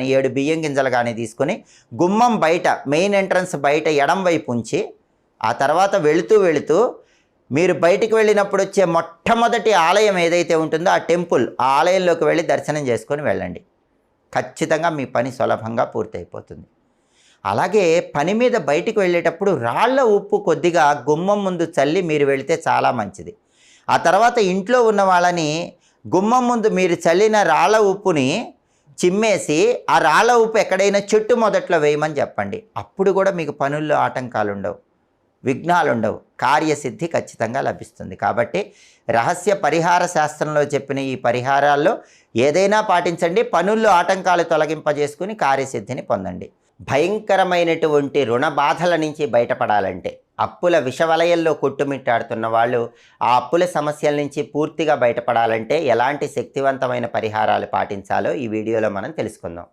7 బియ్యం గింజలు కానీ తీసుకొని గుమ్మం బయట మెయిన్ ఎంట్రన్స్ బయట ఎడం వైపు ఉంచి ఆ తర్వాత వెళుతూ మీరు బయటికి వెళ్ళినప్పుడు వచ్చే మొట్టమొదటి ఆలయం ఏదైతే ఉంటుందో ఆ టెంపుల్, ఆ ఆలయంలోకి వెళ్ళి దర్శనం చేసుకొని వెళ్ళండి. ఖచ్చితంగా మీ పని సులభంగా పూర్తయిపోతుంది. అలాగే పని మీద బయటికి వెళ్ళేటప్పుడు రాళ్ల ఉప్పు కొద్దిగా గుమ్మం ముందు చల్లి మీరు వెళితే చాలా మంచిది. ఆ తర్వాత ఇంట్లో ఉన్న వాళ్ళని గుమ్మం ముందు మీరు చల్లిన రాళ్ల ఉప్పుని చిమ్మేసి ఆ రాళ్ల ఉప్పు ఎక్కడైనా చెట్టు మొదట్లో వేయమని చెప్పండి. అప్పుడు కూడా మీకు పనుల్లో ఆటంకాలు ఉండవు, విఘ్నాలు ఉండవు, కార్యసిద్ధి ఖచ్చితంగా లభిస్తుంది. కాబట్టి రహస్య పరిహార శాస్త్రంలో చెప్పిన ఈ పరిహారాల్లో ఏదైనా పాటించండి. పనుల్లో ఆటంకాలు తొలగింపజేసుకుని కార్యసిద్ధిని పొందండి. భయంకరమైనటువంటి రుణ బాధల నుంచి బయటపడాలంటే, అప్పుల విషవలయంలో కొట్టుమిట్టాడుతున్న వాళ్ళు ఆ అప్పుల సమస్యల నుంచి పూర్తిగా బయటపడాలంటే ఎలాంటి శక్తివంతమైన పరిహారాలు పాటించాలో ఈ వీడియోలో మనం తెలుసుకుందాం.